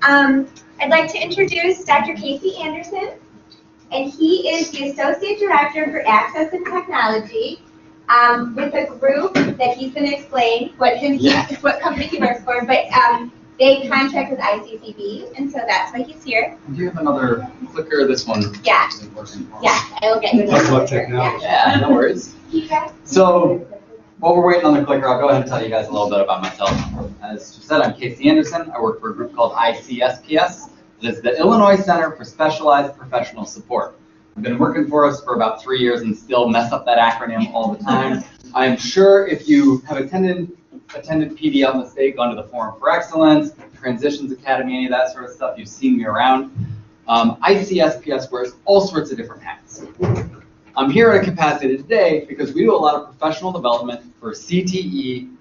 I'd like to introduce Dr. Casey Anderson, and he is the Associate Director for Access and Technology with a group that he's going to explain what company he works for, but they contract with ICCB, and so that's why he's here. Do you have another clicker? This one? Yeah. Yeah, I will get you another clicker. Yeah, no worries. So, while we're waiting on the clicker, I'll go ahead and tell you guys a little bit about myself. As you said, I'm Casey Anderson. I work for a group called ICSPS. It is the Illinois Center for Specialized Professional Support. I've been working for us for about 3 years and still mess up that acronym all the time. I'm sure if you have attended PD out in the state, gone to the Forum for Excellence, Transitions Academy, any of that sort of stuff, you've seen me around. ICSPS wears all sorts of different hats. I'm here in a capacity today because we do a lot of professional development for CTE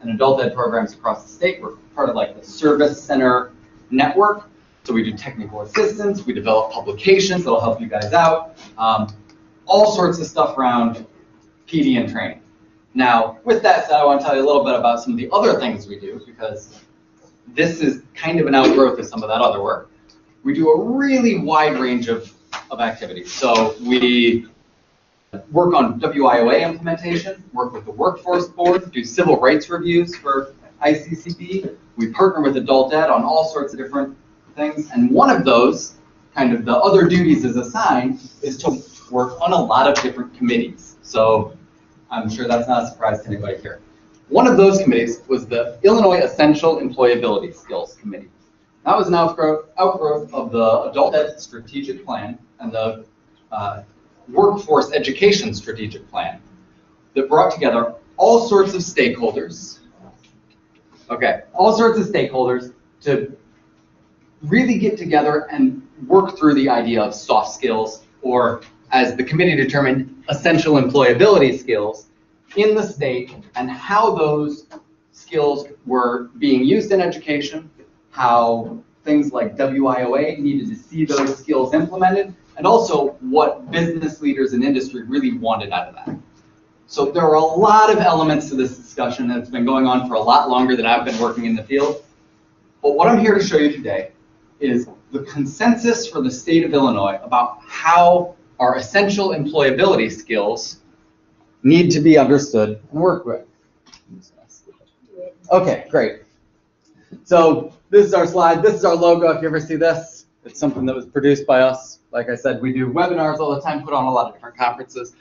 and adult ed programs across the state. We're part of like the Service Center network. So we do technical assistance, we develop publications that'll help you guys out, all sorts of stuff around PD and training. Now, with that said, I want to tell you a little bit about some of the other things we do, because this is kind of an outgrowth of some of that other work. We do a really wide range of activities. So we work on WIOA implementation, work with the Workforce Board, do civil rights reviews for ICCB. We partner with adult ed on all sorts of different things, and one of those, kind of the other duties as assigned, is to work on a lot of different committees. So I'm sure that's not a surprise to anybody here. One of those committees was the Illinois Essential Employability Skills Committee. That was an outgrowth of the Adult Ed Strategic Plan and the Workforce Education Strategic Plan that brought together all sorts of stakeholders. All sorts of stakeholders to really get together and work through the idea of soft skills, or as the committee determined, essential employability skills in the state, and how those skills were being used in education, how things like WIOA needed to see those skills implemented, and also what business leaders and industry really wanted out of that. So there are a lot of elements to this discussion that's been going on for a lot longer than I've been working in the field. But what I'm here to show you today is the consensus for the state of Illinois about how our essential employability skills need to be understood and worked with. Okay, great. So this is our slide. This is our logo. If you ever see this, it's something that was produced by us. Like I said, we do webinars all the time, put on a lot of different conferences.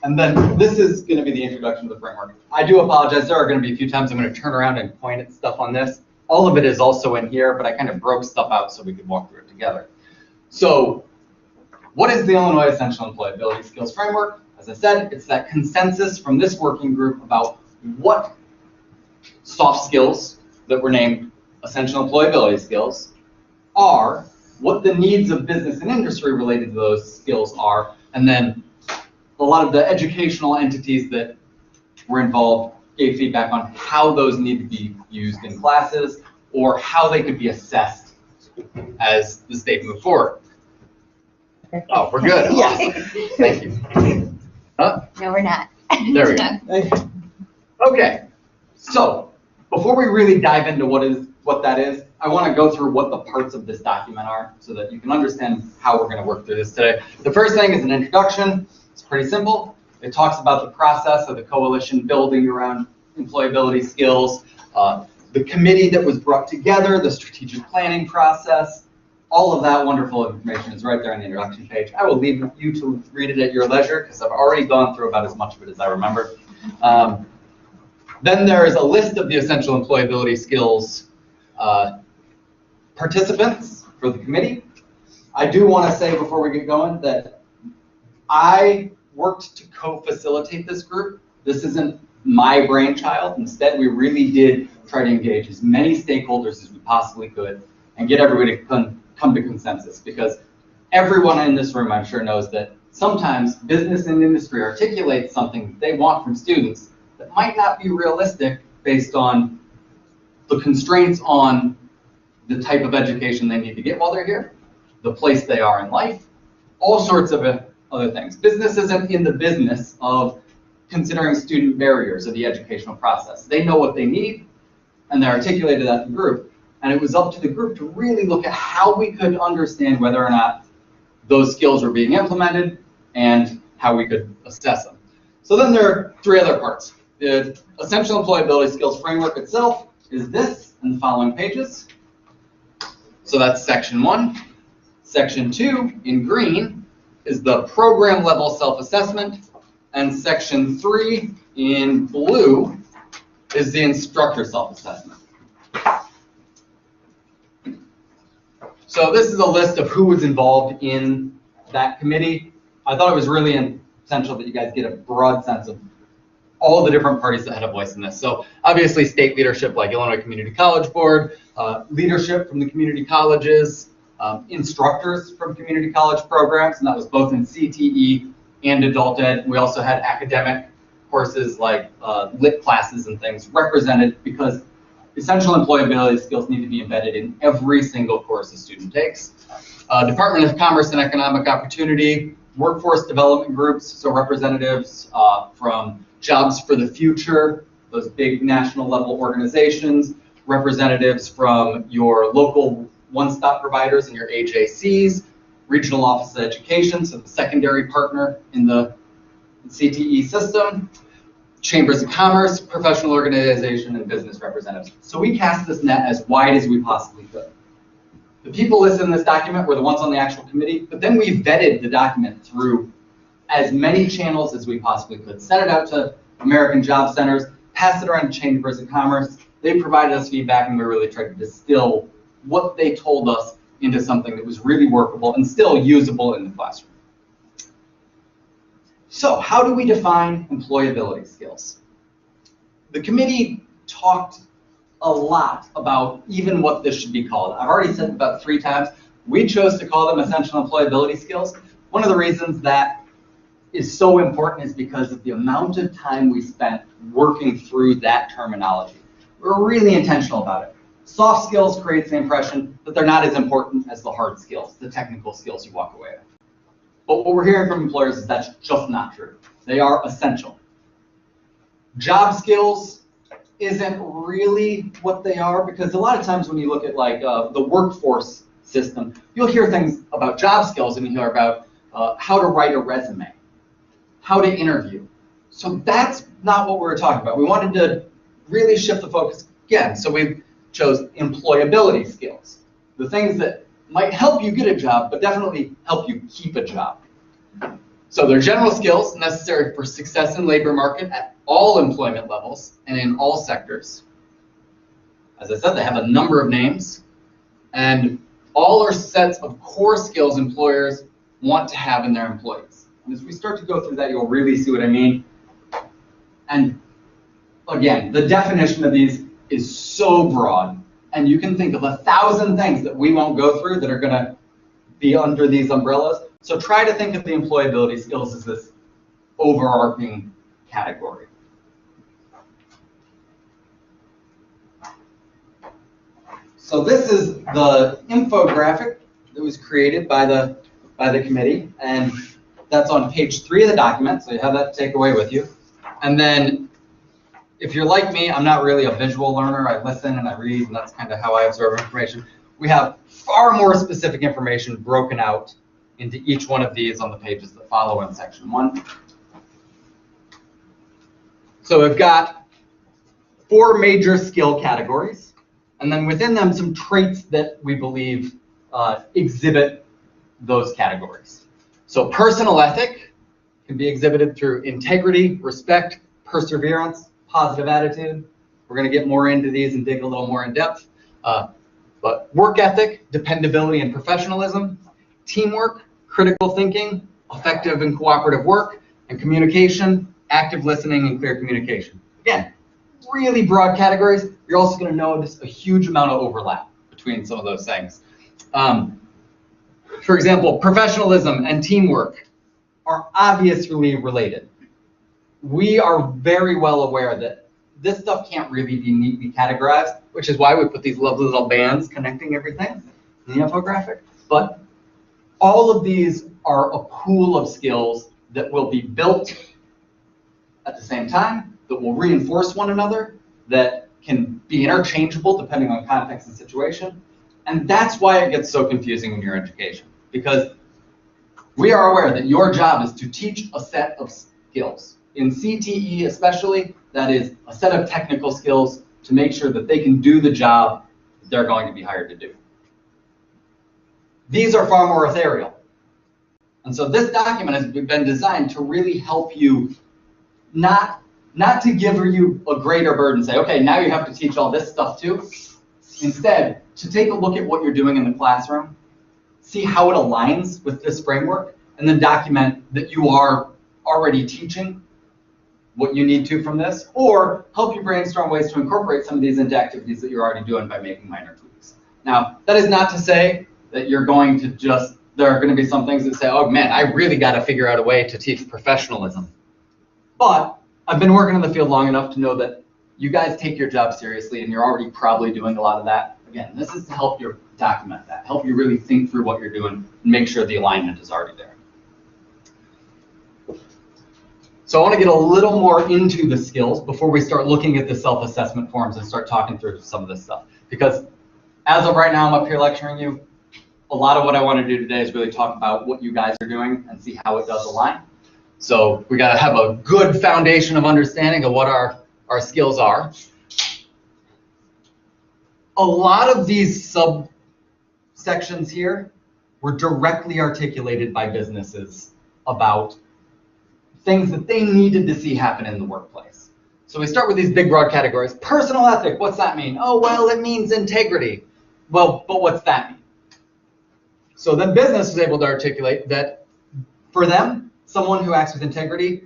And then this is going to be the introduction to the framework. I do apologize. There are going to be a few times I'm going to turn around and point at stuff on this. All of it is also in here, but I kind of broke stuff out so we could walk through it together. So what is the Illinois Essential Employability Skills Framework? As I said, it's that consensus from this working group about what soft skills that were named essential employability skills are, what the needs of business and industry related to those skills are, and then a lot of the educational entities that were involved gave feedback on how those need to be used in classes or how they could be assessed as the state moved forward. Oh, we're good. Awesome. Thank you. Huh? No, we're not. There we go. Okay, so before we really dive into what that is, I want to go through what the parts of this document are so that you can understand how we're going to work through this today. The first thing is an introduction. It's pretty simple. It talks about the process of the coalition building around employability skills, the committee that was brought together, the strategic planning process. All of that wonderful information is right there on the introduction page. I will leave you to read it at your leisure because I've already gone through about as much of it as I remember. Then there is a list of the essential employability skills participants for the committee. I do want to say before we get going that I worked to co-facilitate this group. This isn't my brainchild. Instead, we really did try to engage as many stakeholders as we possibly could and get everybody to come to consensus, because everyone in this room, I'm sure, knows that sometimes business and industry articulate something they want from students that might not be realistic based on the constraints on the type of education they need to get while they're here, the place they are in life, all sorts of other things. Business isn't in the business of considering student barriers of the educational process. They know what they need, and they articulated that to the group. And it was up to the group to really look at how we could understand whether or not those skills were being implemented and how we could assess them. So then there are 3 other parts. The Essential Employability Skills Framework itself is this in the following pages. So that's section 1. Section 2 in green is the program level self-assessment, and section 3 in blue is the instructor self-assessment. So this is a list of who was involved in that committee. I thought it was really essential that you guys get a broad sense of all the different parties that had a voice in this. So obviously state leadership like Illinois Community College Board, leadership from the community colleges, instructors from community college programs, and that was both in CTE and adult ed. We also had academic courses like lit classes and things represented, because essential employability skills need to be embedded in every single course a student takes. Department of Commerce and Economic Opportunity, workforce development groups, so representatives from Jobs for the Future, those big national level organizations, representatives from your local one-stop providers and your AJCs, regional office of education, so the secondary partner in the CTE system, chambers of commerce, professional organization, and business representatives. So we cast this net as wide as we possibly could. The people listed in this document were the ones on the actual committee, but then we vetted the document through as many channels as we possibly could. Sent it out to American Job Centers, passed it around to chambers of commerce. They provided us feedback, and we really tried to distill what they told us into something that was really workable and still usable in the classroom. So how do we define employability skills? The committee talked a lot about even what this should be called. I've already said about 3 times, we chose to call them essential employability skills. One of the reasons that is so important is because of the amount of time we spent working through that terminology. We're really intentional about it. Soft skills creates the impression that they're not as important as the hard skills, the technical skills you walk away with. But what we're hearing from employers is that's just not true. They are essential. Job skills isn't really what they are, because a lot of times when you look at like the workforce system, you'll hear things about job skills and you hear about how to write a resume, how to interview. So that's not what we're talking about. We wanted to really shift the focus again. So we chose employability skills, the things that might help you get a job, but definitely help you keep a job. So they're general skills necessary for success in labor market at all employment levels and in all sectors. As I said, they have a number of names, and all are sets of core skills employers want to have in their employees. And as we start to go through that, you'll really see what I mean. And again, the definition of these is so broad, and you can think of 1,000 things that we won't go through that are going to be under these umbrellas. So try to think of the employability skills as this overarching category. So this is the infographic that was created by the committee, and that's on page 3 of the document, so you have that to take away with you. And then if you're like me, I'm not really a visual learner. I listen and I read, and that's kind of how I absorb information. We have far more specific information broken out into each one of these on the pages that follow in section 1. So we've got 4 major skill categories, and then within them some traits that we believe exhibit those categories. So personal ethic can be exhibited through integrity, respect, perseverance, positive attitude. We're going to get more into these and dig a little more in depth. But work ethic, dependability and professionalism, teamwork, critical thinking, effective and cooperative work, and communication, active listening, and clear communication. Again, really broad categories. You're also going to notice a huge amount of overlap between some of those things. For example, professionalism and teamwork are obviously related. We are very well aware that this stuff can't really be neatly categorized, which is why we put these lovely little bands connecting everything in the infographic. But all of these are a pool of skills that will be built at the same time, that will reinforce one another, that can be interchangeable depending on context and situation. And that's why it gets so confusing in your education, because we are aware that your job is to teach a set of skills. In CTE especially, that is a set of technical skills to make sure that they can do the job that they're going to be hired to do. These are far more ethereal. And so this document has been designed to really help you not to give you a greater burden, say, okay, now you have to teach all this stuff too. Instead, to take a look at what you're doing in the classroom, see how it aligns with this framework, and then document that you are already teaching what you need to from this, or help you brainstorm ways to incorporate some of these into activities that you're already doing by making minor tweaks. Now, that is not to say that you're going to just, there are going to be some things that say, oh man, I really got to figure out a way to teach professionalism. But I've been working in the field long enough to know that you guys take your job seriously and you're already probably doing a lot of that. Again, this is to help you document that, help you really think through what you're doing and make sure the alignment is already there. So I want to get a little more into the skills before we start looking at the self-assessment forms and start talking through some of this stuff. Because as of right now, I'm up here lecturing you. A lot of what I want to do today is really talk about what you guys are doing and see how it does align. So we got to have a good foundation of understanding of what our skills are. A lot of these subsections here were directly articulated by businesses about things that they needed to see happen in the workplace. So we start with these big broad categories. Personal ethic, what's that mean? Oh, well, it means integrity. Well, but what's that mean? So then business was able to articulate that for them, someone who acts with integrity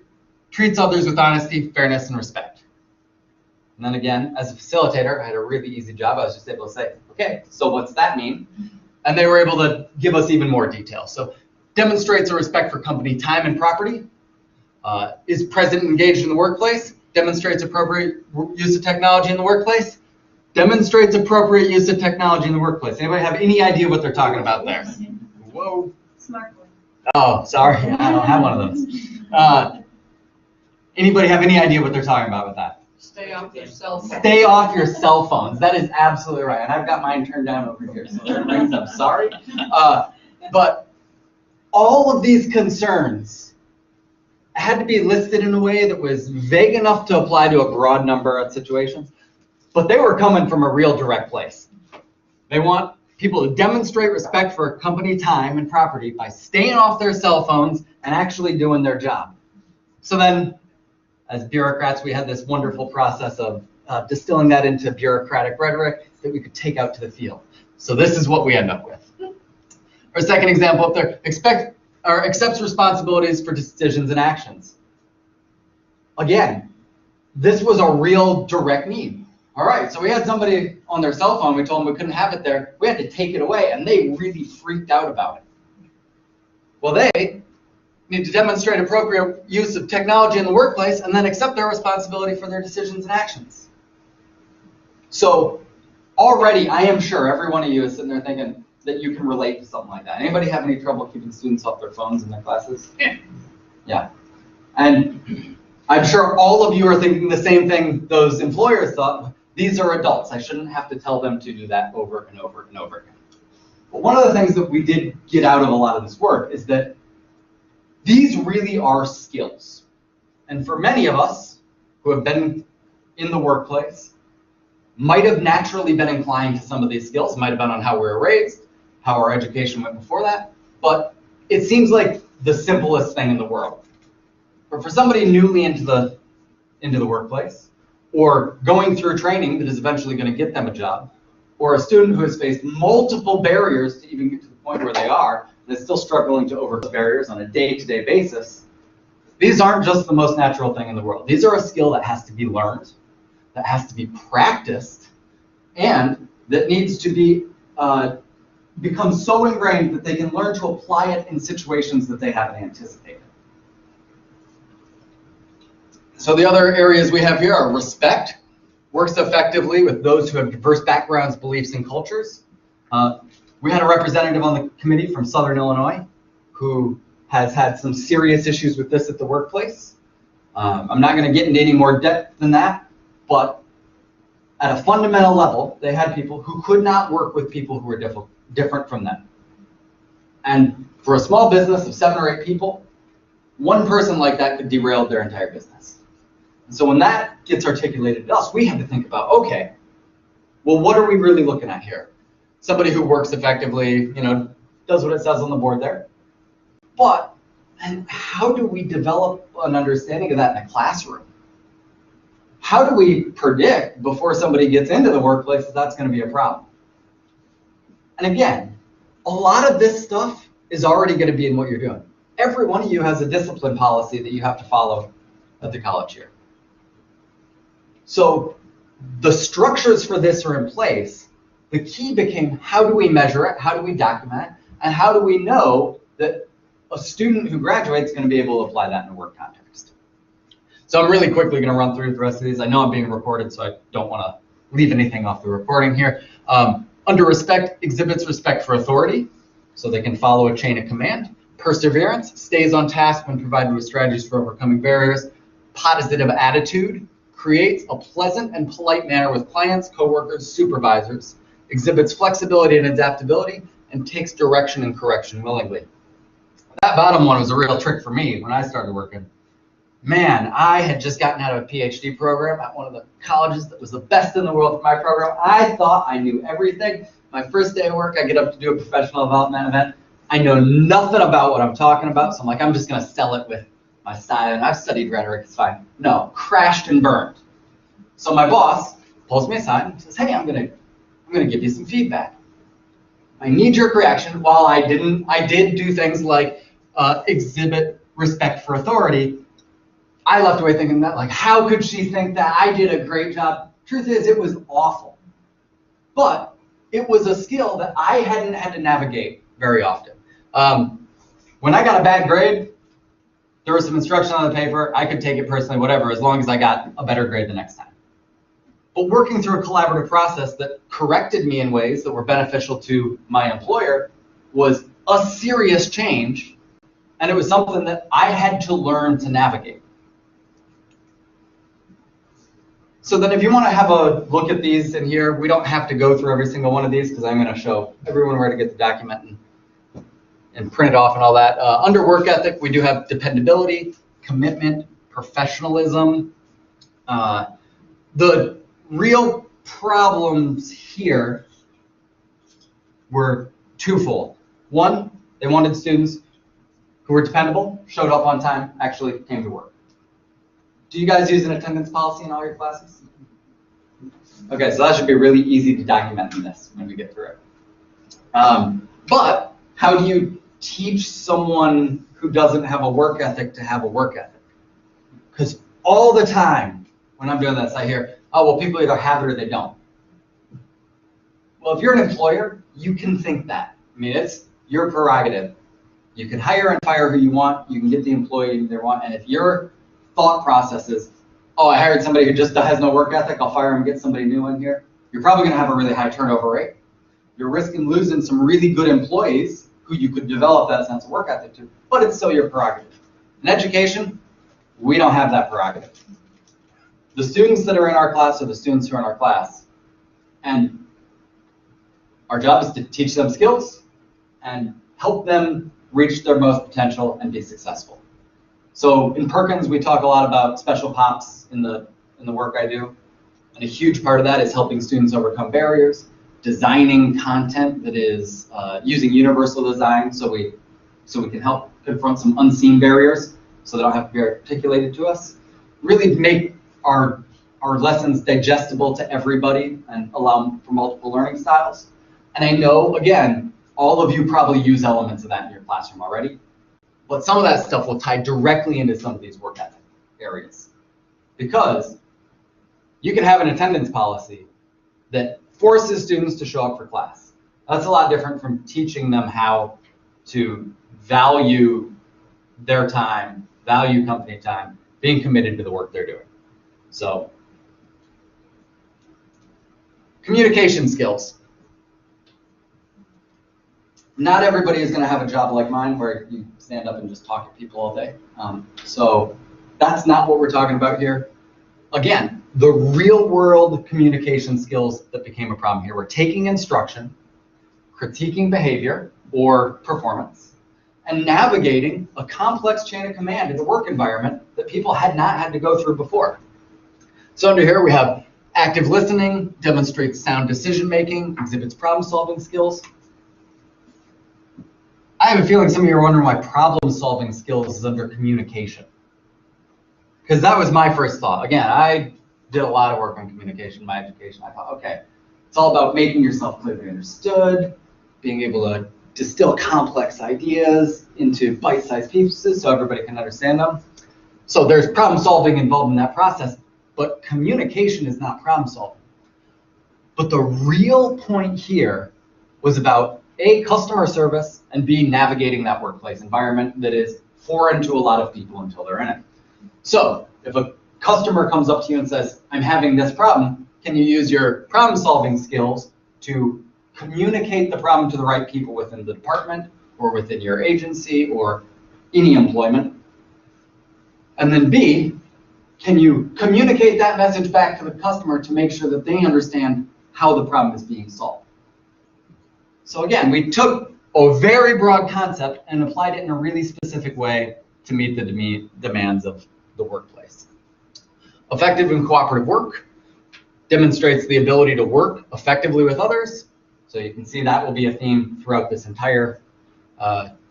treats others with honesty, fairness, and respect. And then again, as a facilitator, I had a really easy job. I was just able to say, okay, so what's that mean? And they were able to give us even more detail. So demonstrates a respect for company time and property, is present and engaged in the workplace, demonstrates appropriate use of technology in the workplace, demonstrates appropriate use of technology in the workplace. Anybody have any idea what they're talking about there? Whoa. Smart one. Oh, sorry, I don't have one of those. Anybody have any idea what they're talking about with that? Stay off your cell phone. Stay off your cell phones. That is absolutely right. And I've got mine turned down over here, so I'm sorry. But all of these concerns had to be listed in a way that was vague enough to apply to a broad number of situations, but they were coming from a real direct place. They want people to demonstrate respect for company time and property by staying off their cell phones and actually doing their job. So then, as bureaucrats, we had this wonderful process of distilling that into bureaucratic rhetoric that we could take out to the field. So this is what we end up with. Our second example up there, accepts responsibilities for decisions and actions. Again, this was a real direct need. All right, so we had somebody on their cell phone, we told them we couldn't have it there, we had to take it away, and they really freaked out about it. Well, they need to demonstrate appropriate use of technology in the workplace and then accept their responsibility for their decisions and actions. So already, I am sure every one of you is sitting there thinking that you can relate to something like that. Anybody have any trouble keeping students off their phones in their classes? Yeah. And I'm sure all of you are thinking the same thing those employers thought. These are adults. I shouldn't have to tell them to do that over and over and over again. But one of the things that we did get out of a lot of this work is that these really are skills. And for many of us who have been in the workplace, might have naturally been inclined to some of these skills, might have been on how we were raised, how our education went before that, but it seems like the simplest thing in the world. But for somebody newly into the workplace, or going through training that is eventually going to get them a job, or a student who has faced multiple barriers to even get to the point where they are, and is still struggling to overcome barriers on a day-to-day basis, these aren't just the most natural thing in the world. These are a skill that has to be learned, that has to be practiced, and that needs to be become so ingrained that they can learn to apply it in situations that they haven't anticipated. So the other areas we have here are respect, works effectively with those who have diverse backgrounds, beliefs, and cultures. We had a representative on the committee from Southern Illinois who has had some serious issues with this at the workplace. I'm not going to get into any more depth than that, but at a fundamental level, they had people who could not work with people who were different from them. And for a small business of 7 or 8 people, one person like that could derail their entire business. And so when that gets articulated to us, we have to think about, okay, well, what are we really looking at here? Somebody who works effectively, does what it says on the board there. But then how do we develop an understanding of that in a classroom? How do we predict before somebody gets into the workplace that that's going to be a problem? And again, a lot of this stuff is already going to be in what you're doing. Every one of you has a discipline policy that you have to follow at the college year. So the structures for this are in place. The key became, how do we measure it? How do we document it? And how do we know that a student who graduates is going to be able to apply that in a work context? So I'm really quickly going to run through the rest of these. I know I'm being recorded, so I don't want to leave anything off the recording here. Under respect, exhibits respect for authority, so they can follow a chain of command. Perseverance, stays on task when provided with strategies for overcoming barriers. Positive attitude, creates a pleasant and polite manner with clients, coworkers, supervisors. Exhibits flexibility and adaptability, and takes direction and correction willingly. That bottom one was a real trick for me when I started working. Man, I had just gotten out of a PhD program at one of the colleges that was the best in the world for my program. I thought I knew everything. My first day of work, I get up to do a professional development event. I know nothing about what I'm talking about, so I'm like, I'm just going to sell it with my style, and I've studied rhetoric, it's fine. No, crashed and burned. So my boss pulls me aside and says, hey, I'm going to give you some feedback. My knee-jerk reaction, while I did do things like exhibit respect for authority, I left away thinking that, like, how could she think that I did a great job? Truth is, it was awful. But it was a skill that I hadn't had to navigate very often. When I got a bad grade, there was some instruction on the paper. I could take it personally, whatever, as long as I got a better grade the next time. But working through a collaborative process that corrected me in ways that were beneficial to my employer was a serious change, and it was something that I had to learn to navigate. So then if you want to have a look at these in here, we don't have to go through every single one of these because I'm going to show everyone where to get the document and print it off and all that. Under work ethic, we do have dependability, commitment, professionalism. The real problems here were twofold. One, they wanted students who were dependable, showed up on time, actually came to work. Do you guys use an attendance policy in all your classes? Okay, so that should be really easy to document in this when we get through it. But how do you teach someone who doesn't have a work ethic to have a work ethic? Because all the time when I'm doing this, I hear, oh, well, people either have it or they don't. Well, if you're an employer, you can think that. I mean, it's your prerogative. You can hire and fire who you want. You can get the employee they want. And if your thought process is, oh, I hired somebody who just has no work ethic, I'll fire him and get somebody new in here, you're probably going to have a really high turnover rate. You're risking losing some really good employees who you could develop that sense of work ethic to, but it's still your prerogative. In education, we don't have that prerogative. The students that are in our class are the students who are in our class. And our job is to teach them skills and help them reach their most potential and be successful. So in Perkins, we talk a lot about special pops in the work I do. And a huge part of that is helping students overcome barriers, designing content that is using universal design so we can help confront some unseen barriers so they don't have to be articulated to us. Really make our lessons digestible to everybody and allow for multiple learning styles. And I know, again, all of you probably use elements of that in your classroom already. But some of that stuff will tie directly into some of these work ethic areas. Because you can have an attendance policy that forces students to show up for class. That's a lot different from teaching them how to value their time, value company time, being committed to the work they're doing. So, communication skills. Not everybody is going to have a job like mine where you stand up and just talk to people all day. So that's not what we're talking about here. Again, the real world communication skills that became a problem here were taking instruction, critiquing behavior or performance, and navigating a complex chain of command in a work environment that people had not had to go through before. So under here we have active listening, demonstrates sound decision making, exhibits problem solving skills. I have a feeling some of you are wondering why problem solving skills is under communication. Because that was my first thought. Again, I did a lot of work on communication in my education. I thought, okay, it's all about making yourself clearly understood, being able to distill complex ideas into bite-sized pieces so everybody can understand them. So there's problem solving involved in that process, but communication is not problem solving. But the real point here was about A, customer service, and B, navigating that workplace environment that is foreign to a lot of people until they're in it. So if a customer comes up to you and says, I'm having this problem, can you use your problem solving skills to communicate the problem to the right people within the department or within your agency or any employment? And then B, can you communicate that message back to the customer to make sure that they understand how the problem is being solved? So again, we took a very broad concept and applied it in a really specific way to meet the demands of the workplace. Effective and cooperative work demonstrates the ability to work effectively with others. So you can see that will be a theme throughout this entire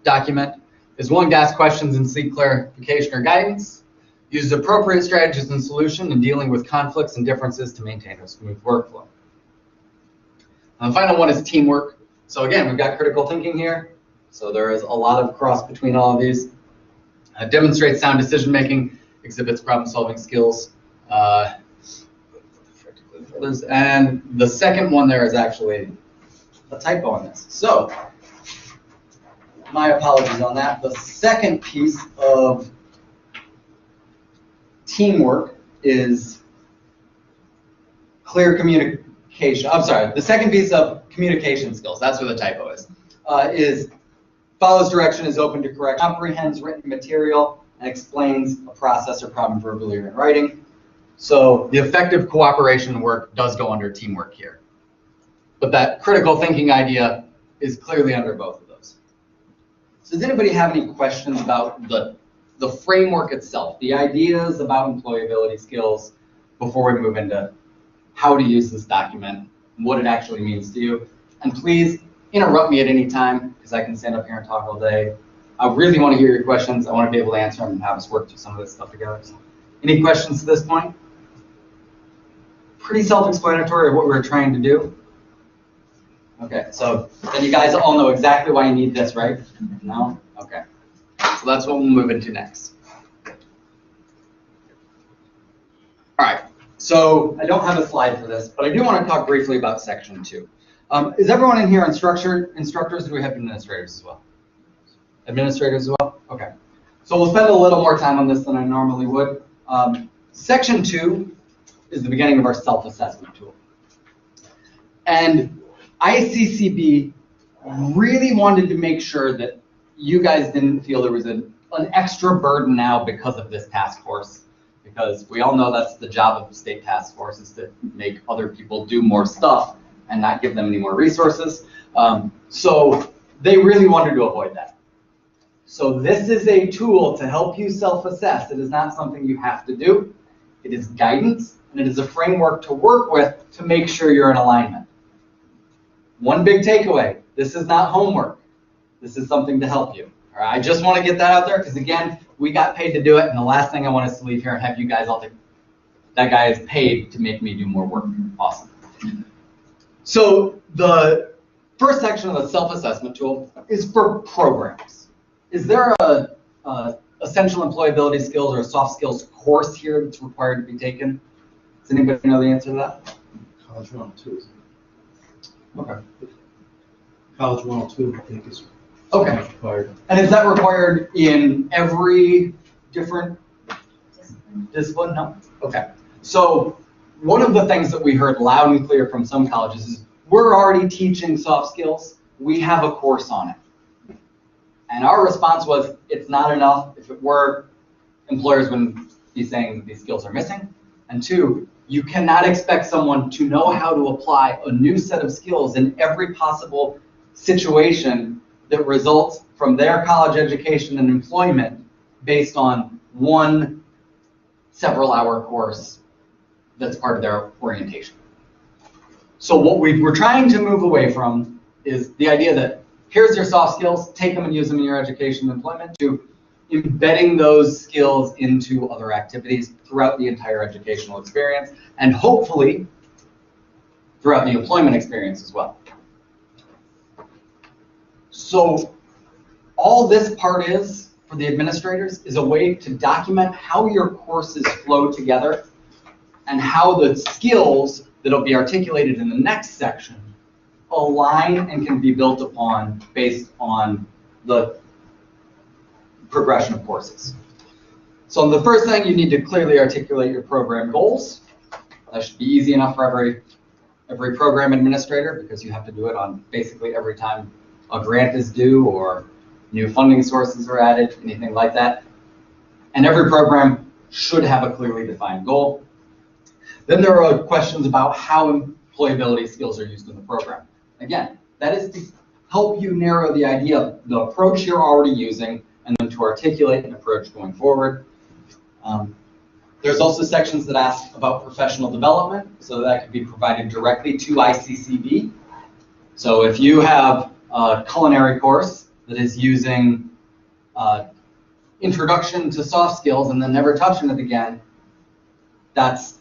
document. Is willing to ask questions and seek clarification or guidance. Uses appropriate strategies and solution in dealing with conflicts and differences to maintain a smooth workflow. And the final one is teamwork. So again, we've got critical thinking here. So there is a lot of cross between all of these. Demonstrates sound decision making, exhibits problem solving skills. And the second one there is actually a typo on this. So my apologies on that. The second piece of teamwork is clear communication. I'm sorry, the second piece of communication skills, that's where the typo is follows direction, is open to correct, comprehends written material, and explains a process or problem verbally or in writing. So the effective cooperation work does go under teamwork here. But that critical thinking idea is clearly under both of those. So does anybody have any questions about the framework itself, the ideas about employability skills, before we move into how to use this document, what it actually means to you? And please interrupt me at any time, because I can stand up here and talk all day. I really want to hear your questions. I want to be able to answer them and have us work through some of this stuff together. So, any questions to this point? Pretty self-explanatory of what we're trying to do. Okay, so then you guys all know exactly why you need this, right? No? Okay. So that's what we'll move into next. All right, so I don't have a slide for this, but I do want to talk briefly about section 2. Is everyone in here instructors, or do we have administrators as well? Administrators as well? Okay. So we'll spend a little more time on this than I normally would. Section 2 is the beginning of our self-assessment tool. And ICCB really wanted to make sure that you guys didn't feel there was an extra burden now because of this task force, because we all know that's the job of the state task force, is to make other people do more stuff and not give them any more resources. So they really wanted to avoid that. So this is a tool to help you self-assess. It is not something you have to do. It is guidance, and it is a framework to work with to make sure you're in alignment. One big takeaway, this is not homework. This is something to help you. All right, I just want to get that out there because, again, we got paid to do it, and the last thing I want us to leave here and have you guys all think that guy is paid to make me do more work. Awesome. So the first section of the self-assessment tool is for programs. Is there a Essential Employability Skills or a soft skills course here that's required to be taken? Does anybody know the answer to that? College 102, isn't it? Okay. College 102, I think, is okay. Required. And is that required in every different discipline? No? Okay. So one of the things that we heard loud and clear from some colleges is, we're already teaching soft skills. We have a course on it. And our response was, it's not enough. If it were, employers wouldn't be saying that these skills are missing. And two, You cannot expect someone to know how to apply a new set of skills in every possible situation that results from their college education and employment based on one several-hour course that's part of their orientation. So what we're trying to move away from is the idea that here's your soft skills, take them and use them in your education and employment, to embedding those skills into other activities throughout the entire educational experience, and hopefully throughout the employment experience as well. So all this part is, for the administrators, is a way to document how your courses flow together and how the skills that'll be articulated in the next section align and can be built upon based on the progression of courses. So the first thing, you need to clearly articulate your program goals. That should be easy enough for every program administrator, because you have to do it on basically every time a grant is due or new funding sources are added, anything like that. And every program should have a clearly defined goal. Then there are questions about how employability skills are used in the program. Again, that is to help you narrow the idea of the approach you're already using and then to articulate an approach going forward. There's also sections that ask about professional development, so that could be provided directly to ICCB. So if you have a culinary course that is using introduction to soft skills and then never touching it again, that's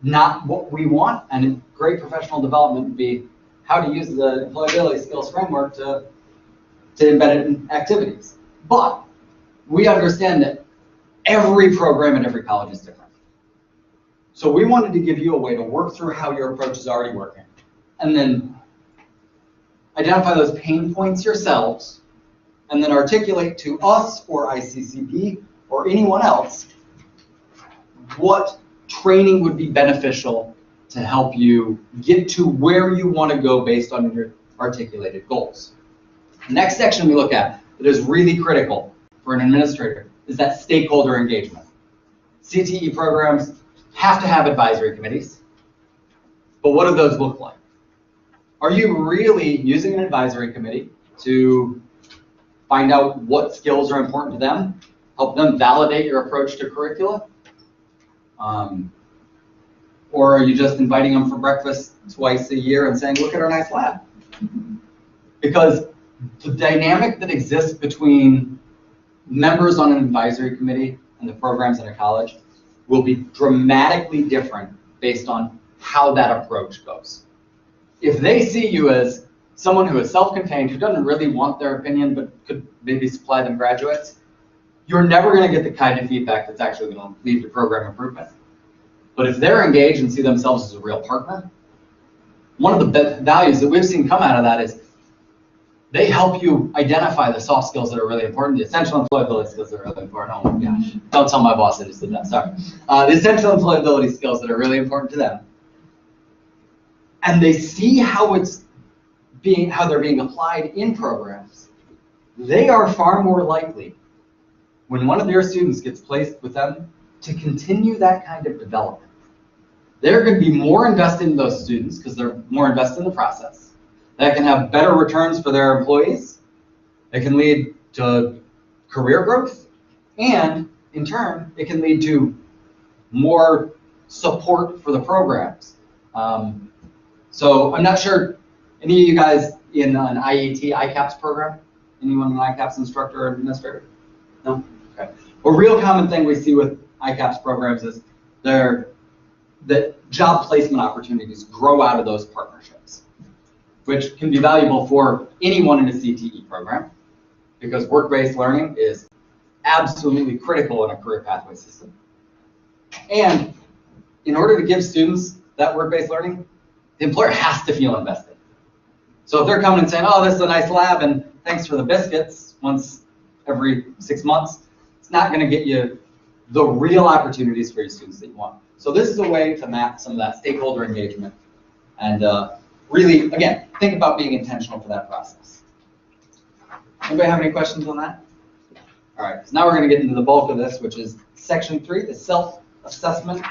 not what we want. And great professional development would be how to use the employability skills framework to embed it in activities. But we understand that every program at every college is different. So we wanted to give you a way to work through how your approach is already working, and then identify those pain points yourselves, and then articulate to us or ICCB or anyone else what training would be beneficial to help you get to where you want to go based on your articulated goals. The next section we look at that is really critical for an administrator is that stakeholder engagement. CTE programs have to have advisory committees, but what do those look like? Are you really using an advisory committee to find out what skills are important to them, help them validate your approach to curricula? Or are you just inviting them for breakfast twice a year and saying, look at our nice lab? Because the dynamic that exists between members on an advisory committee and the programs in a college will be dramatically different based on how that approach goes. If they see you as someone who is self-contained, who doesn't really want their opinion, but could maybe supply them graduates, you're never going to get the kind of feedback that's actually going to lead to program improvement. But if they're engaged and see themselves as a real partner, one of the values that we've seen come out of that is they help you identify the soft skills that are really important, the essential employability skills that are really important. Oh my gosh, don't tell my boss I just did that, sorry. The essential employability skills that are really important to them. And they see how they're being applied in programs. They are far more likely, when one of their students gets placed with them, to continue that kind of development. They're going to be more invested in those students because they're more invested in the process. That can have better returns for their employees. It can lead to career growth. And in turn, it can lead to more support for the programs. So I'm not sure, any of you guys in an IET, ICAPS program? Anyone an ICAPS instructor or administrator? No? Okay. A real common thing we see with ICAPS programs is that job placement opportunities grow out of those partnerships, which can be valuable for anyone in a CTE program, because work-based learning is absolutely critical in a career pathway system. And in order to give students that work-based learning, the employer has to feel invested. So if they're coming and saying, oh, this is a nice lab and thanks for the biscuits once every 6 months, it's not going to get you the real opportunities for your students that you want. So this is a way to map some of that stakeholder engagement and really, again, think about being intentional for that process. Anybody have any questions on that? All right, so now we're going to get into the bulk of this, which is section 3, the self-assessment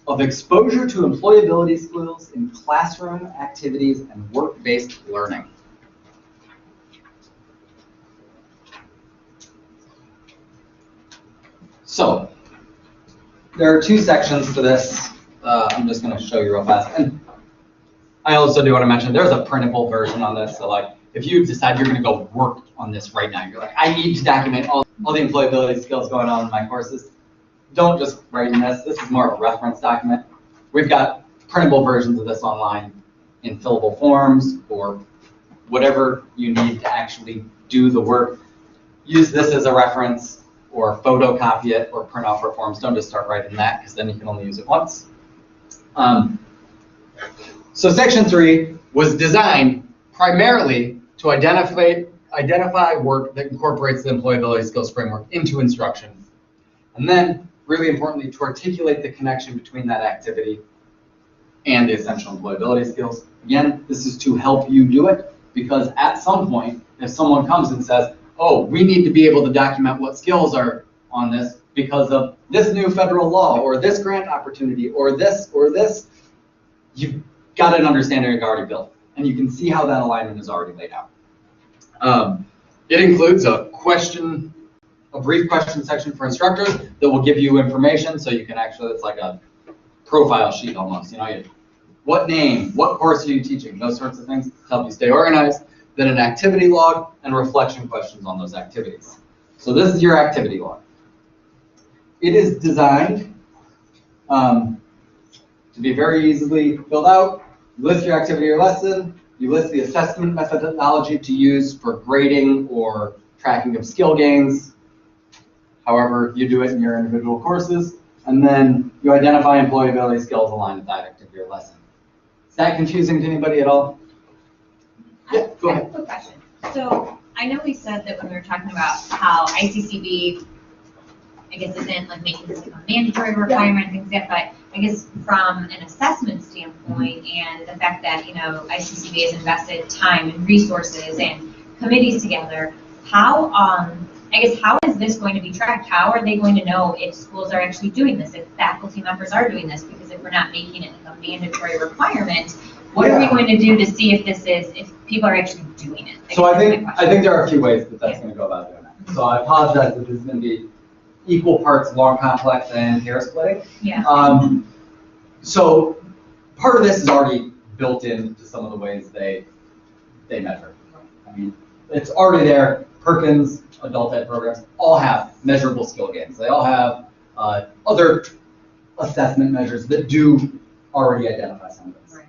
of exposure to employability skills in classroom activities and work-based learning. So, there are two sections to this. I'm just going to show you real fast. And I also do want to mention there's a printable version on this. So, like, if you decide you're going to go work on this right now, you're like, I need to document all the employability skills going on in my courses. Don't just write in this. This is more of a reference document. We've got printable versions of this online in fillable forms or whatever you need to actually do the work. Use this as a reference or photocopy it or print off our forms. Don't just start writing that because then you can only use it once. So section 3 was designed primarily to identify work that incorporates the employability skills framework into instruction. And then, really importantly, to articulate the connection between that activity and the essential employability skills. Again, this is to help you do it because at some point, if someone comes and says, oh, we need to be able to document what skills are on this because of this new federal law or this grant opportunity or this, you've got an understanding you've already built. And you can see how that alignment is already laid out. It includes a brief question section for instructors that will give you information so you can actually, it's like a profile sheet almost, what name, what course are you teaching, those sorts of things to help you stay organized. Then an activity log and reflection questions on those activities. So this is your activity log. It is designed to be very easily filled out. You list your activity or lesson. You list the assessment methodology to use for grading or tracking of skill gains, however you do it in your individual courses. And then you identify employability skills aligned with that activity or lesson. Is that confusing to anybody at all? Yeah, go ahead. I have a quick question. So I know we said that when we were talking about how ICCB, I guess, isn't like making this like a mandatory requirement and things like that, but I guess from an assessment standpoint and the fact that, ICCB has invested time and resources and committees together, how is this going to be tracked? How are they going to know if schools are actually doing this, if faculty members are doing this? Because if we're not making it like a mandatory requirement, what are we going to do to see if people are actually doing it? So I think there are a few ways that's going to go about doing that. So I apologize if this is going to be equal parts long, complex, and hair splitting. Yeah. So part of this is already built into some of the ways they measure. I mean, it's already there. Perkins, adult ed programs, all have measurable skill gains. They all have other assessment measures that do already identify some of this. Right.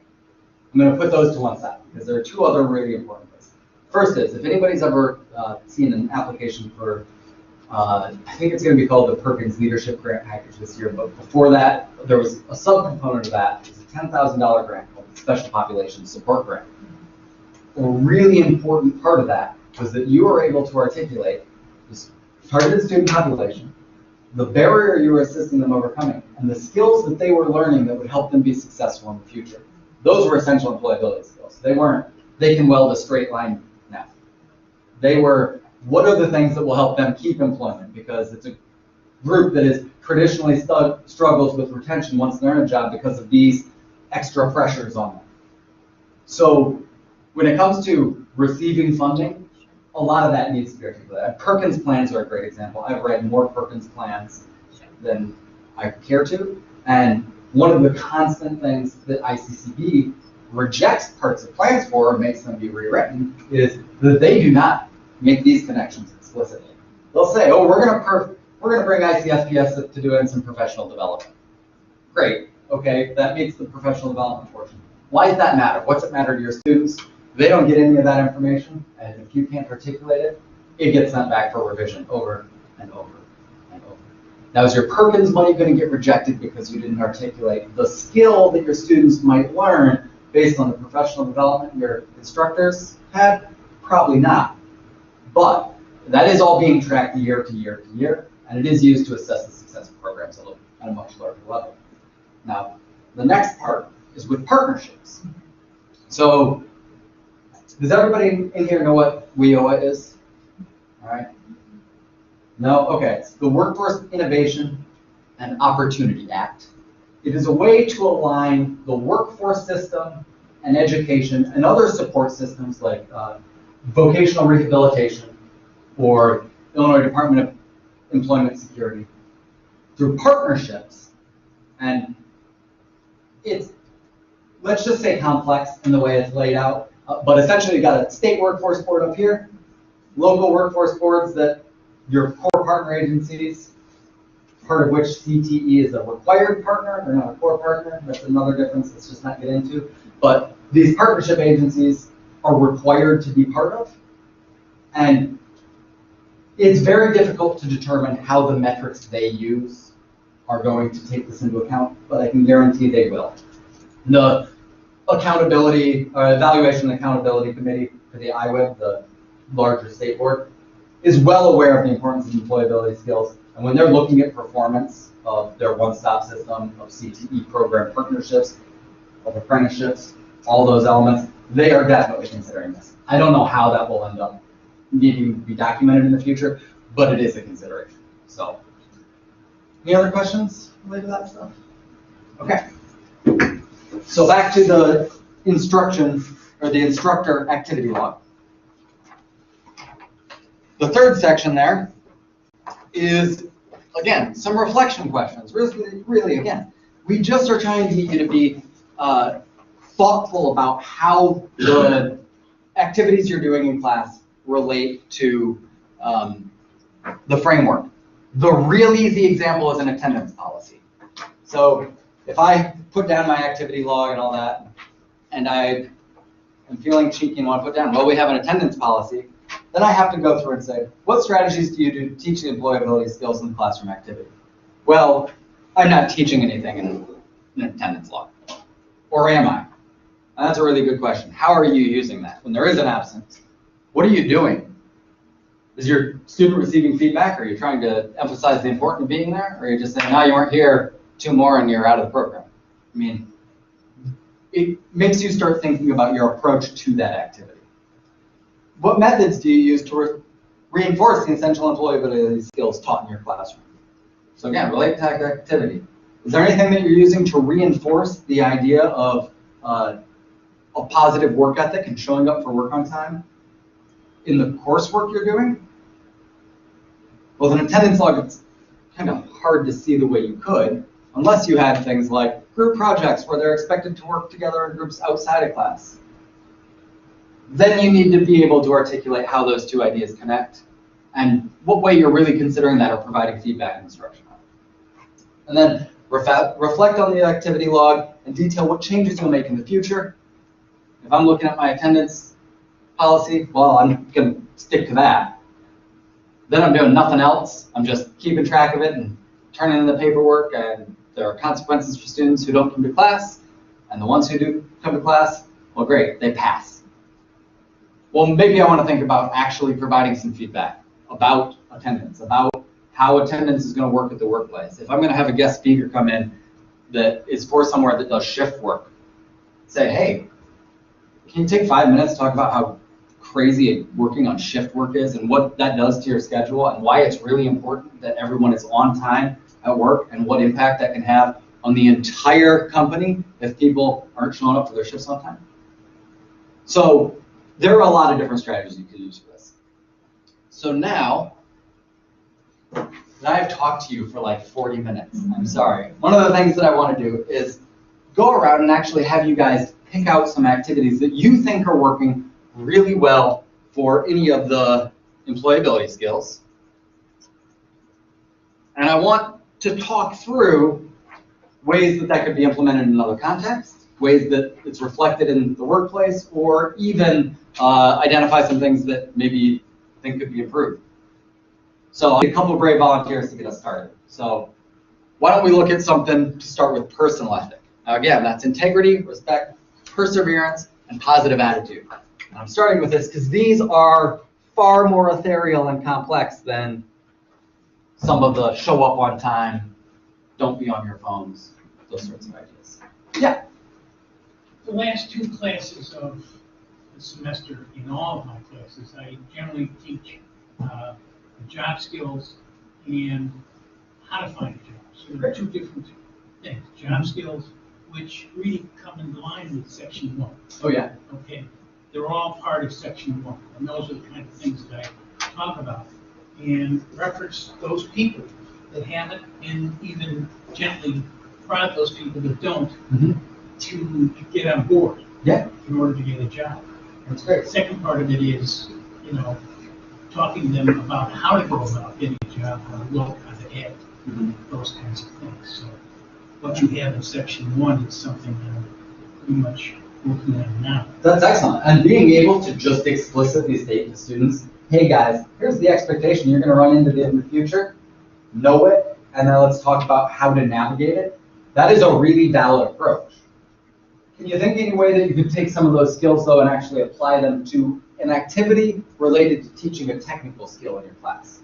I'm going to put those to one side because there are two other really important things. First is, if anybody's ever seen an application for, I think it's going to be called the Perkins Leadership Grant Package this year, but before that, there was a subcomponent of that. It was a $10,000 grant called the Special Population Support Grant. A really important part of that was that you were able to articulate this targeted student population, the barrier you were assisting them overcoming, and the skills that they were learning that would help them be successful in the future. Those were essential employability skills. They can weld a straight line now. They were, what are the things that will help them keep employment? Because it's a group that is traditionally struggles with retention once they're in a job because of these extra pressures on them. So when it comes to receiving funding, a lot of that needs to be articulated. Perkins plans are a great example. I've read more Perkins plans than I care to. And one of the constant things that ICCB rejects parts of plans for or makes them be rewritten is that they do not make these connections explicitly. They'll say, oh, we're gonna bring ICSPS to do in some professional development. Great, okay, that meets the professional development portion. Why does that matter? What's it matter to your students? They don't get any of that information, and if you can't articulate it, it gets sent back for revision over and over and over. Now, is your Perkins money going to get rejected because you didn't articulate the skill that your students might learn based on the professional development your instructors had? Probably not. But that is all being tracked year to year to year, and it is used to assess the success of programs at a much larger level. Now, the next part is with partnerships. So, does everybody in here know what WIOA is? All right. No? Okay. It's the Workforce Innovation and Opportunity Act. It is a way to align the workforce system and education and other support systems like vocational rehabilitation or Illinois Department of Employment Security through partnerships. And it's, let's just say complex in the way it's laid out, but essentially you got a state workforce board up here, local workforce boards that your core partner agencies, part of which CTE is a required partner, they're not a core partner, that's another difference, let's just not get into. But these partnership agencies are required to be part of, and it's very difficult to determine how the metrics they use are going to take this into account, but I can guarantee they will. The accountability, Evaluation and Accountability Committee for the IWIB, the larger state board, is well aware of the importance of employability skills. And when they're looking at performance of their one-stop system of CTE program partnerships, of apprenticeships, all those elements, they are definitely considering this. I don't know how that will end up needing to be documented in the future, but it is a consideration. So, any other questions related to that stuff? Okay. So back to the instruction, or the instructor activity log. The third section there is, again, some reflection questions. Really, again, we just are trying to get you to be thoughtful about how the activities you're doing in class relate to the framework. The real easy example is an attendance policy. So if I put down my activity log and all that, and I am feeling cheeky and want to put down, well, we have an attendance policy, then I have to go through and say, what strategies do you do to teach the employability skills in the classroom activity? Well, I'm not teaching anything in an attendance log. Or am I? And that's a really good question. How are you using that? When there is an absence, what are you doing? Is your student receiving feedback? Are you trying to emphasize the importance of being there? Or are you just saying, no, you weren't here, 2 more and you're out of the program? I mean, it makes you start thinking about your approach to that activity. What methods do you use to reinforce the essential employability skills taught in your classroom? So again, relate to that activity. Is there anything that you're using to reinforce the idea of a positive work ethic and showing up for work on time in the coursework you're doing? Well, with an attendance log, it's kind of hard to see the way you could, unless you had things like group projects where they're expected to work together in groups outside of class. Then you need to be able to articulate how those two ideas connect and what way you're really considering that or providing feedback and instruction on. And then reflect on the activity log and detail what changes you'll make in the future. If I'm looking at my attendance policy, well, I'm going to stick to that. Then I'm doing nothing else. I'm just keeping track of it and turning in the paperwork, and there are consequences for students who don't come to class, and the ones who do come to class, well, great, they pass. Well, maybe I want to think about actually providing some feedback about attendance, about how attendance is going to work at the workplace. If I'm going to have a guest speaker come in that is for somewhere that does shift work, say, hey, can you take 5 minutes to talk about how crazy working on shift work is and what that does to your schedule and why it's really important that everyone is on time at work and what impact that can have on the entire company if people aren't showing up for their shifts on time? So there are a lot of different strategies you can use for this. So now that I've talked to you for like 40 minutes, I'm sorry. One of the things that I want to do is go around and actually have you guys pick out some activities that you think are working really well for any of the employability skills. And I want to talk through ways that that could be implemented in another context, ways that it's reflected in the workplace, or even identify some things that maybe you think could be improved. So I'll get a couple of brave volunteers to get us started. So why don't we look at something to start with personal ethic. Now again, that's integrity, respect, perseverance, and positive attitude. And I'm starting with this because these are far more ethereal and complex than some of the show up on time, don't be on your phones, those sorts of ideas. Yeah? The last 2 classes of the semester in all of my classes, I generally teach job skills and how to find a job. So there are 2 different things, job skills, which really come in line with section 1. Oh, yeah. Okay, they're all part of section 1, and those are the kind of things that I talk about. And reference those people that have it, and even gently prod those people that don't to get on board. Yeah. In order to get a job. That's great. The second part of it is, talking to them about how to go about getting a job, how to look, how to act, those kinds of things. So what you have in section 1 is something that I'm pretty much working on now. That's excellent. And being able to just explicitly state to students, hey guys, here's the expectation you're going to run into in the future. Know it, and then let's talk about how to navigate it. That is a really valid approach. Can you think of any way that you could take some of those skills, though, and actually apply them to an activity related to teaching a technical skill in your class?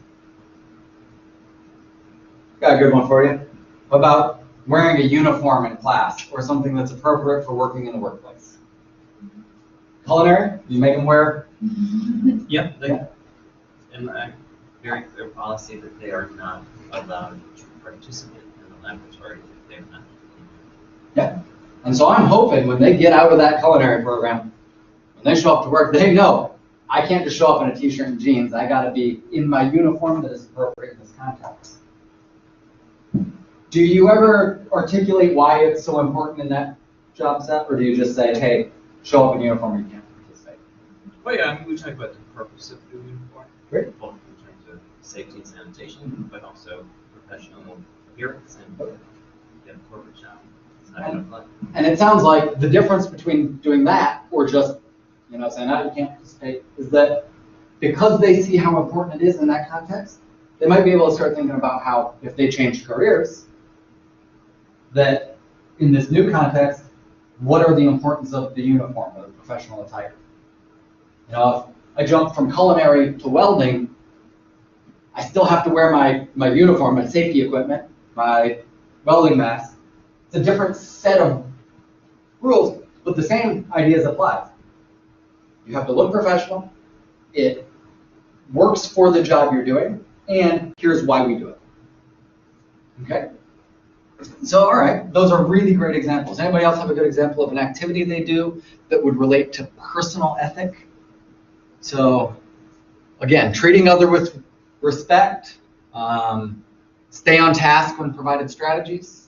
Got a good one for you. What about wearing a uniform in class, or something that's appropriate for working in the workplace? Culinary, you make them wear? Yep. And a very clear policy that they are not allowed to participate in the laboratory if they're not. Yeah. And so I'm hoping when they get out of that culinary program, when they show up to work, they know I can't just show up in a t-shirt and jeans. I got to be in my uniform that is appropriate in this context. Do you ever articulate why it's so important in that job set, or do you just say, hey, show up in uniform, you can't participate? Well, yeah, I mean, we talk about the purpose of the uniform, Great. both in terms of safety and sanitation, but also professional appearance and corporate job. And it sounds like the difference between doing that or just, saying, no, you can't participate, is that because they see how important it is in that context, they might be able to start thinking about how, if they change careers, that in this new context, what are the importance of the uniform or the professional attire? If I jump from culinary to welding, I still have to wear my uniform, my safety equipment, my welding mask. It's a different set of rules, but the same ideas apply. You have to look professional, it works for the job you're doing, and here's why we do it. Okay? So, all right, those are really great examples. Anybody else have a good example of an activity they do that would relate to personal ethic? So, again, treating others with respect, stay on task when provided strategies.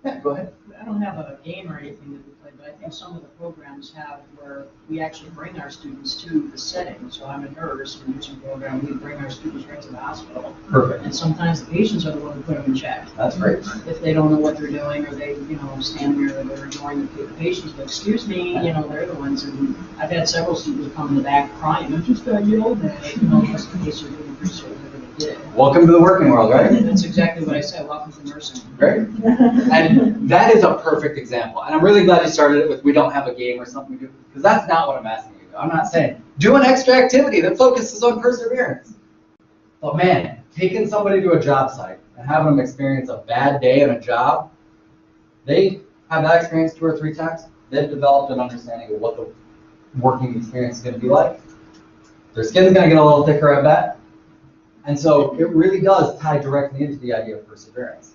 Yeah, go ahead. I don't have a game or anything that we play, but I think some of the programs have where we actually bring our students to the setting. So I'm a nurse, in a nursing program, we bring our students right to the hospital. Perfect. And sometimes the patients are the ones who put them in check. That's great. If they don't know what they're doing, or they, stand there and they're ignoring the patients, but excuse me, they're the ones. And I've had several students come in the back crying, I'm just that, just in case they're doing research. Welcome to the working world, right? That's exactly what I said. Welcome to nursing. Great. And that is a perfect example. And I'm really glad you started it with we don't have a game or something we do, because that's not what I'm asking you to do. I'm not saying do an extra activity that focuses on perseverance. But man, taking somebody to a job site and having them experience a bad day in a job, they have that experience 2 or 3 times. They've developed an understanding of what the working experience is going to be like. Their skin's going to get a little thicker, I bet. And so it really does tie directly into the idea of perseverance.